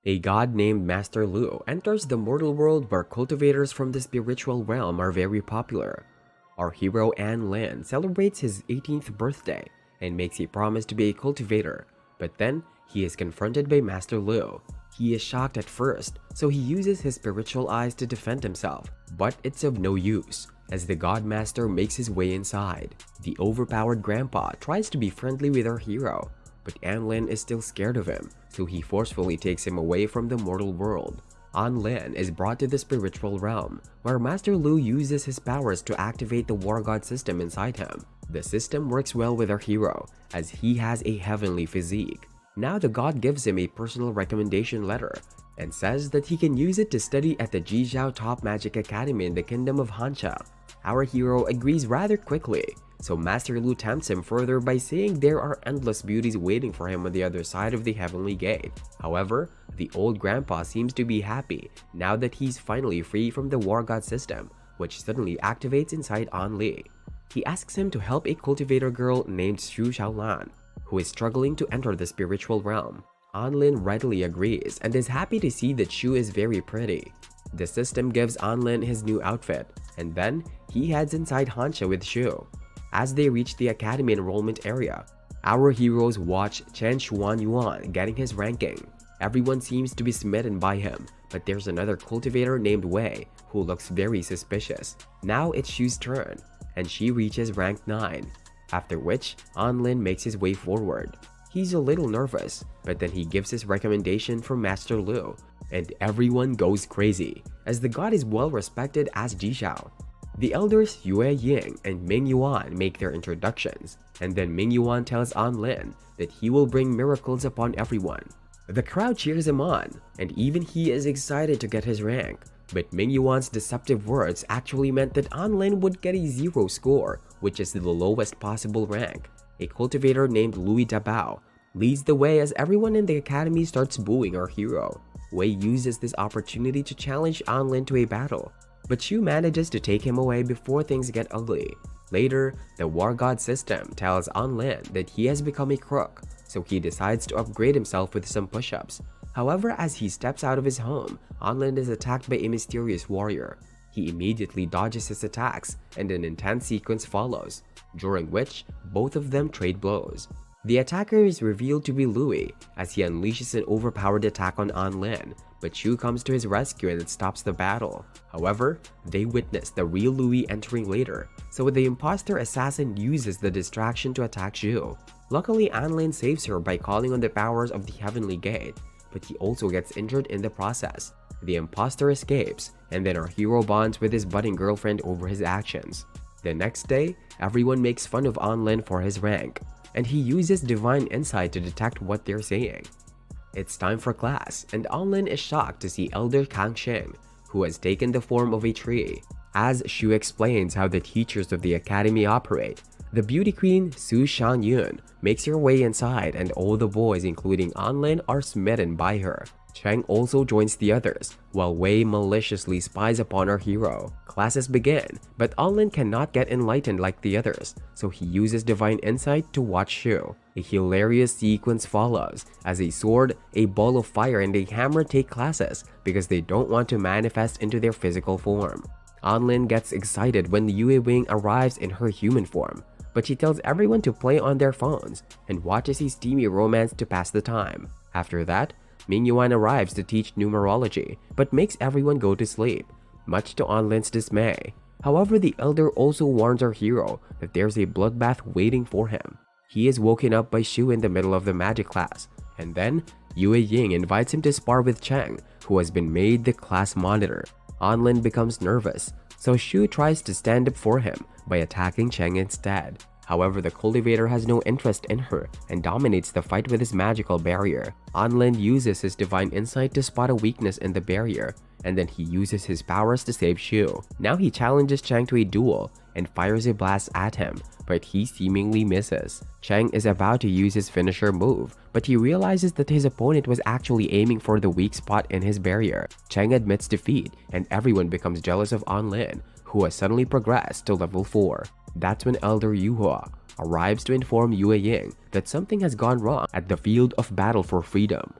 A god named Master Lu enters the mortal world where cultivators from the spiritual realm are very popular. Our hero An Lin celebrates his 18th birthday and makes a promise to be a cultivator, but then he is confronted by Master Lu. He is shocked at first, so he uses his spiritual eyes to defend himself, but it's of no use, as the God Master makes his way inside. The overpowered grandpa tries to be friendly with our hero, but An Lin is still scared of him, so he forcefully takes him away from the mortal world. An Lin is brought to the spiritual realm, where Master Lu uses his powers to activate the War God system inside him. The system works well with our hero, as he has a heavenly physique. Now the god gives him a personal recommendation letter, and says that he can use it to study at the Jizhao Top Magic Academy in the Kingdom of Hanxia. Our hero agrees rather quickly, so Master Lu tempts him further by saying there are endless beauties waiting for him on the other side of the Heavenly Gate. However, the old grandpa seems to be happy now that he's finally free from the War God system, which suddenly activates inside An Li. He asks him to help a cultivator girl named Xu Xiaolan, who is struggling to enter the spiritual realm. An Lin readily agrees and is happy to see that Xu is very pretty. The system gives An Lin his new outfit, and then he heads inside Hanxia with Xu. As they reach the academy enrollment area, our heroes watch Chen Xuanyuan getting his ranking. Everyone seems to be smitten by him, but there's another cultivator named Wei who looks very suspicious. Now it's Xu's turn, and she reaches rank 9, after which An Lin makes his way forward. He's a little nervous, but then he gives his recommendation from Master Lu, and everyone goes crazy, as the god is well respected as Jizhao. The elders Yue Ying and Ming Yuan make their introductions, and then Ming Yuan tells An Lin that he will bring miracles upon everyone. The crowd cheers him on, and even he is excited to get his rank, but Ming Yuan's deceptive words actually meant that An Lin would get a 0 score, which is the lowest possible rank. A cultivator named Louis Dabao leads the way as everyone in the academy starts booing our hero. Wei uses this opportunity to challenge An Lin to a battle, but Xu manages to take him away before things get ugly. Later, the War God system tells An Lin that he has become a crook, so he decides to upgrade himself with some push-ups. However, as he steps out of his home, An Lin is attacked by a mysterious warrior. He immediately dodges his attacks, and an intense sequence follows, during which both of them trade blows. The attacker is revealed to be Louis, as he unleashes an overpowered attack on An Lin, but Xu comes to his rescue and stops the battle. However, they witness the real Louis entering later, so the imposter assassin uses the distraction to attack Xu. Luckily, An Lin saves her by calling on the powers of the Heavenly Gate, but he also gets injured in the process. The imposter escapes, and then our hero bonds with his budding girlfriend over his actions. The next day, everyone makes fun of An Lin for his rank, and he uses divine insight to detect what they're saying. It's time for class, and An Lin is shocked to see Elder Kang Sheng, who has taken the form of a tree. As Xu explains how the teachers of the academy operate, the beauty queen Su Shan-yun makes her way inside, and all the boys including An Lin are smitten by her. Cheng also joins the others, while Wei maliciously spies upon our hero. Classes begin, but An Lin cannot get enlightened like the others, so he uses divine insight to watch Xu. A hilarious sequence follows, as a sword, a ball of fire, and a hammer take classes because they don't want to manifest into their physical form. An Lin gets excited when Yue Wing arrives in her human form, but she tells everyone to play on their phones and watches a steamy romance to pass the time. After that, Ming Yuan arrives to teach numerology, but makes everyone go to sleep, much to An Lin's dismay. However, the elder also warns our hero that there's a bloodbath waiting for him. He is woken up by Xu in the middle of the magic class, and then Yue Ying invites him to spar with Cheng, who has been made the class monitor. An Lin becomes nervous, so Xu tries to stand up for him by attacking Cheng instead. However, the cultivator has no interest in her and dominates the fight with his magical barrier. An Lin uses his divine insight to spot a weakness in the barrier, and then he uses his powers to save Xu. Now he challenges Cheng to a duel and fires a blast at him, but he seemingly misses. Cheng is about to use his finisher move, but he realizes that his opponent was actually aiming for the weak spot in his barrier. Cheng admits defeat, and everyone becomes jealous of An Lin, who has suddenly progressed to level 4. That's when Elder Yuhua arrives to inform Yue Ying that something has gone wrong at the field of battle for freedom.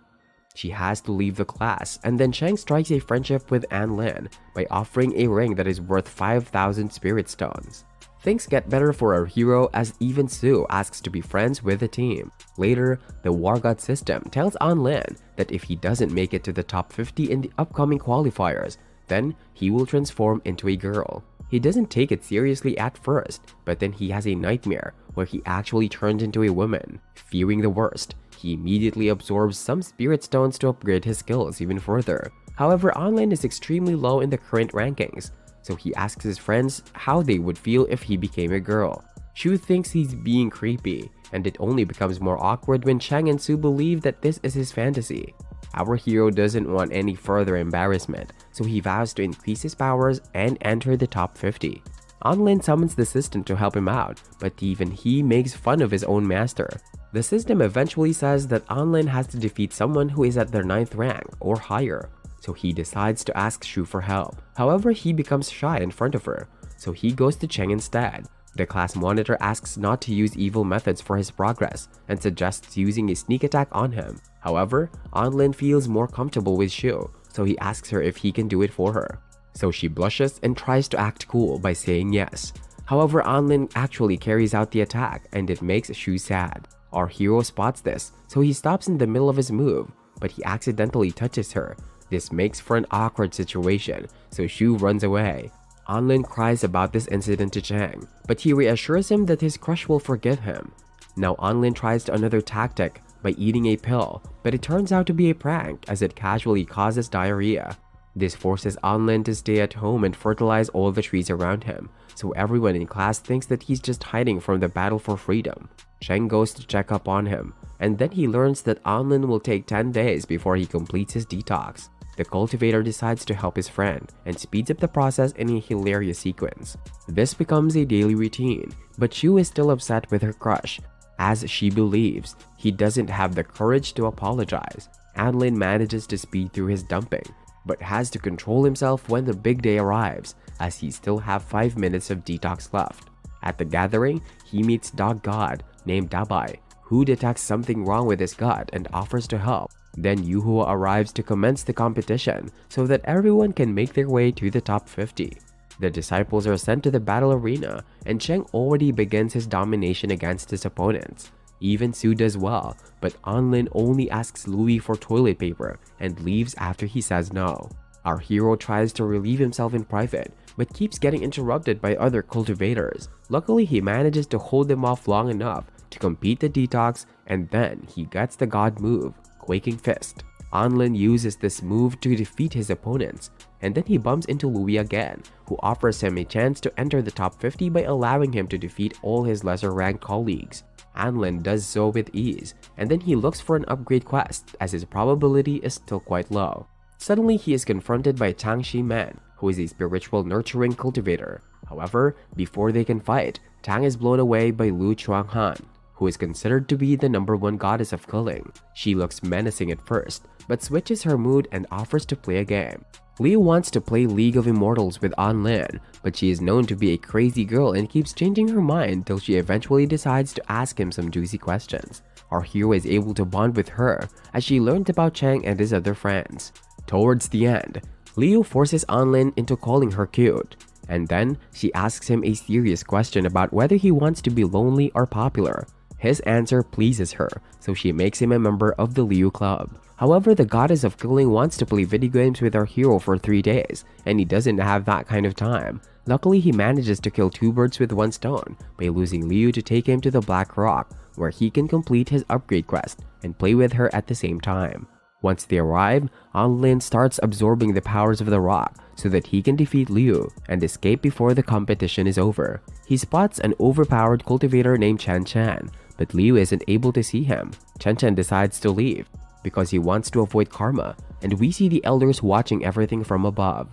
She has to leave the class, and then Chang strikes a friendship with An Lin by offering a ring that is worth 5,000 spirit stones. Things get better for our hero as even Su asks to be friends with the team. Later, the War God system tells An Lin that if he doesn't make it to the top 50 in the upcoming qualifiers, then he will transform into a girl. He doesn't take it seriously at first, but then he has a nightmare where he actually turns into a woman. Fearing the worst, he immediately absorbs some spirit stones to upgrade his skills even further. However, An Lin is extremely low in the current rankings, so he asks his friends how they would feel if he became a girl. Shu thinks he's being creepy, and it only becomes more awkward when Chang and Su believe that this is his fantasy. Our hero doesn't want any further embarrassment, so he vows to increase his powers and enter the top 50. An Lin summons the system to help him out, but even he makes fun of his own master. The system eventually says that An Lin has to defeat someone who is at their 9th rank or higher, so he decides to ask Shu for help. However, he becomes shy in front of her, so he goes to Cheng instead. The class monitor asks not to use evil methods for his progress and suggests using a sneak attack on him. However, An Lin feels more comfortable with Shu, so he asks her if he can do it for her. So she blushes and tries to act cool by saying yes. However, An Lin actually carries out the attack and it makes Shu sad. Our hero spots this, so he stops in the middle of his move, but he accidentally touches her. This makes for an awkward situation, so Shu runs away. An Lin cries about this incident to Chang, but he reassures him that his crush will forgive him. Now An Lin tries another tactic by eating a pill, but it turns out to be a prank as it casually causes diarrhea. This forces An Lin to stay at home and fertilize all the trees around him, so everyone in class thinks that he's just hiding from the battle for freedom. Cheng goes to check up on him, and then he learns that An Lin will take 10 days before he completes his detox. The cultivator decides to help his friend and speeds up the process in a hilarious sequence. This becomes a daily routine, but Shu is still upset with her crush, as she believes he doesn't have the courage to apologize. An Lin manages to speed through his dumping, but has to control himself when the big day arrives, as he still have 5 minutes of detox left. At the gathering, he meets Dog God named Dabai, who detects something wrong with his gut and offers to help. Then Yuhua arrives to commence the competition so that everyone can make their way to the top 50. The disciples are sent to the battle arena, and Cheng already begins his domination against his opponents. Even Su does well, but An Lin only asks Louis for toilet paper and leaves after he says no. Our hero tries to relieve himself in private, but keeps getting interrupted by other cultivators. Luckily, he manages to hold them off long enough to complete the detox, and then he gets the god move, Quaking Fist. An Lin uses this move to defeat his opponents, and then he bumps into Louis again, who offers him a chance to enter the top 50 by allowing him to defeat all his lesser-ranked colleagues. An Lin does so with ease, and then he looks for an upgrade quest as his probability is still quite low. Suddenly, he is confronted by Tang Shi Men, who is a spiritual nurturing cultivator. However, before they can fight, Tang is blown away by Lu Chuanghan, who is considered to be the #1 goddess of killing. She looks menacing at first, but switches her mood and offers to play a game. Liu wants to play League of Immortals with An Lin, but she is known to be a crazy girl and keeps changing her mind till she eventually decides to ask him some juicy questions. Our hero is able to bond with her as she learns about Chang and his other friends. Towards the end, Liu forces An Lin into calling her cute, and then she asks him a serious question about whether he wants to be lonely or popular. His answer pleases her, so she makes him a member of the Liu Club. However, the goddess of killing wants to play video games with our hero for 3 days, and he doesn't have that kind of time. Luckily, he manages to kill 2 birds with 1 stone by losing Liu to take him to the Black Rock, where he can complete his upgrade quest and play with her at the same time. Once they arrive, An Lin starts absorbing the powers of the rock so that he can defeat Liu and escape before the competition is over. He spots an overpowered cultivator named Chen Chen, but Liu isn't able to see him. Chen Chen decides to leave because he wants to avoid karma, and we see the elders watching everything from above.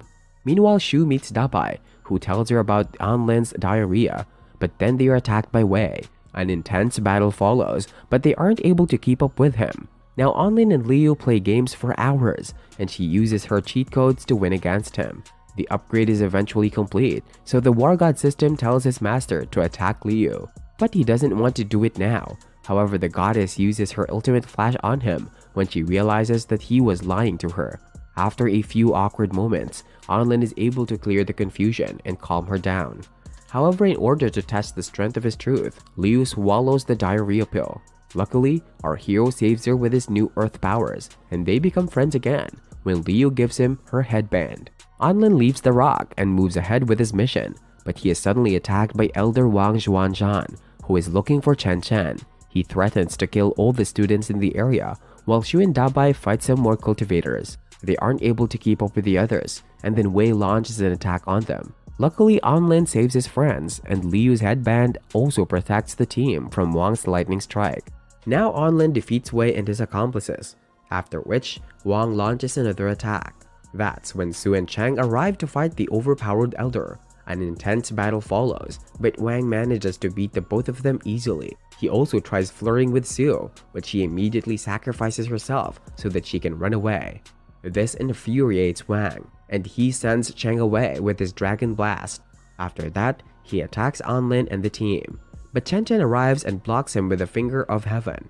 Meanwhile, Shu meets Dabai, who tells her about An Lin's diarrhea, but then they are attacked by Wei. An intense battle follows, but they aren't able to keep up with him. Now An Lin and Liu play games for hours, and she uses her cheat codes to win against him. The upgrade is eventually complete, so the War God system tells his master to attack Liu. but he doesn't want to do it now. However, the goddess uses her ultimate flash on him when she realizes that he was lying to her. After a few awkward moments, Anlin is able to clear the confusion and calm her down. However, in order to test the strength of his truth, Liu swallows the diarrhea pill. Luckily, our hero saves her with his new earth powers, and they become friends again when Liu gives him her headband. Anlin leaves the rock and moves ahead with his mission, but he is suddenly attacked by Elder Wang Xuanzhan, who is looking for Chen Chen. He threatens to kill all the students in the area, while Shu and Dabai fight some more cultivators. They aren't able to keep up with the others, and then Wei launches an attack on them. Luckily, Anlin saves his friends, and Liu's headband also protects the team from Wang's lightning strike. Now Anlin defeats Wei and his accomplices, after which Wang launches another attack. That's when Su and Chang arrive to fight the overpowered elder. An intense battle follows, but Wang manages to beat the both of them easily. He also tries flirting with Su, but she immediately sacrifices herself so that she can run away. This infuriates Wang, and he sends Chang away with his Dragon Blast. After that, he attacks Anlin and the team, but Chen Chen arrives and blocks him with a Finger of Heaven.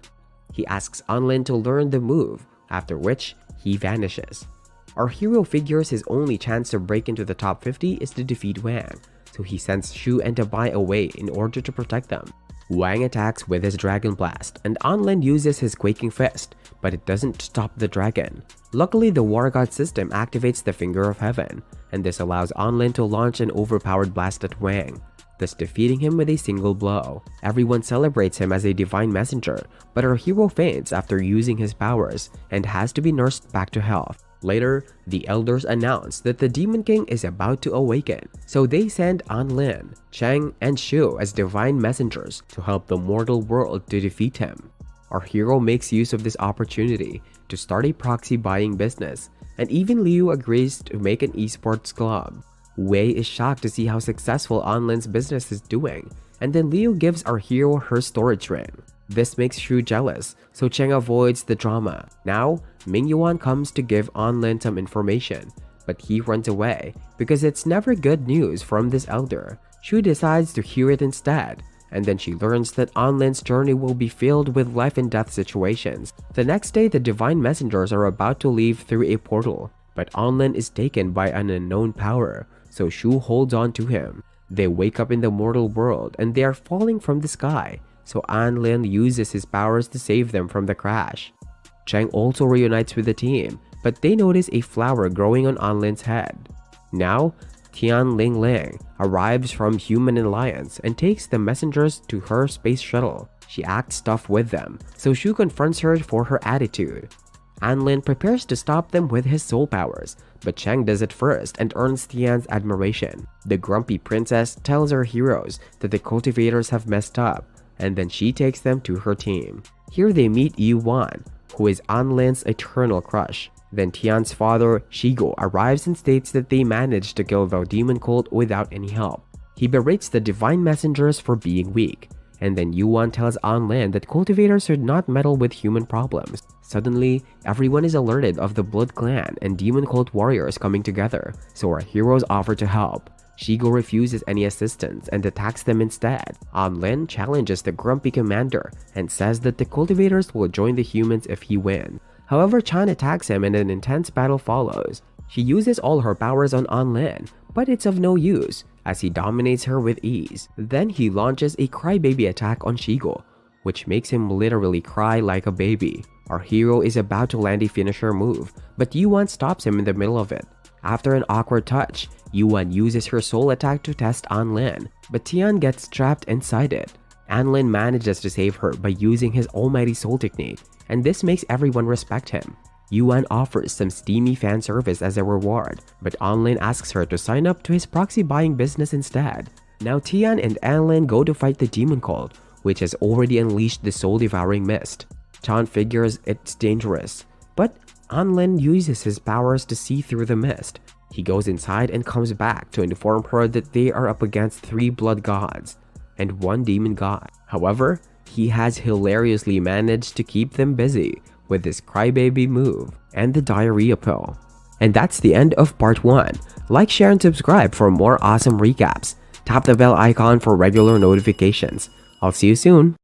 He asks Anlin to learn the move, after which he vanishes. Our hero figures his only chance to break into the top 50 is to defeat Wang, so he sends Shu and Dabai away in order to protect them. Wang attacks with his Dragon Blast, and Anlin uses his Quaking Fist, but it doesn't stop the dragon. Luckily, the War God system activates the Finger of Heaven, and this allows Anlin to launch an overpowered blast at Wang, thus defeating him with a single blow. Everyone celebrates him as a divine messenger, but our hero faints after using his powers and has to be nursed back to health. Later, the elders announce that the Demon King is about to awaken, so they send Anlin, Chang, and Shu as divine messengers to help the mortal world to defeat him. Our hero makes use of this opportunity to start a proxy buying business, and even Liu agrees to make an esports club. Wei is shocked to see how successful Anlin's business is doing, and then Liu gives our hero her storage ring. This makes Shu jealous, so Cheng avoids the drama. Now, Ming Yuan comes to give Anlin some information, but he runs away because it's never good news from this elder. Shu decides to hear it instead, and then she learns that Anlin's journey will be filled with life and death situations. The next day, the divine messengers are about to leave through a portal, but Anlin is taken by an unknown power, so Shu holds on to him. They wake up in the mortal world and they are falling from the sky, so Anlin uses his powers to save them from the crash. Cheng also reunites with the team, but they notice a flower growing on Anlin's head. Now, Tian Ling Ling arrives from Human Alliance and takes the messengers to her space shuttle. She acts tough with them, so Shu confronts her for her attitude. Anlin prepares to stop them with his soul powers, but Cheng does it first and earns Tian's admiration. The grumpy princess tells her heroes that the cultivators have messed up, and then she takes them to her team. Here they meet Yuan, who is Anlin's eternal crush. Then Tian's father, Shigo, arrives and states that they managed to kill the demon cult without any help. He berates the divine messengers for being weak, and then Yuan tells Anlin that cultivators should not meddle with human problems. Suddenly, everyone is alerted of the Blood Clan and demon cult warriors coming together, so our heroes offer to help. Shigo refuses any assistance and attacks them instead. Anlin challenges the grumpy commander and says that the cultivators will join the humans if he wins. However, Chan attacks him and an intense battle follows. She uses all her powers on Anlin, but it's of no use, as he dominates her with ease. Then he launches a crybaby attack on Shigo, which makes him literally cry like a baby. Our hero is about to land a finisher move, but Yuan stops him in the middle of it. After an awkward touch, Yuan uses her soul attack to test Anlin, but Tian gets trapped inside it. Anlin manages to save her by using his almighty soul technique, and this makes everyone respect him. Yuan offers some steamy fan service as a reward, but Anlin asks her to sign up to his proxy buying business instead. Now Tian and Anlin go to fight the demon cult, which has already unleashed the soul-devouring mist. Chan figures it's dangerous, but Anlin uses his powers to see through the mist. He goes inside and comes back to inform her that they are up against 3 blood gods and 1 demon god. However, he has hilariously managed to keep them busy with his crybaby move and the diarrhea pill. And that's the end of part 1. Like, share, and subscribe for more awesome recaps. Tap the bell icon for regular notifications. I'll see you soon.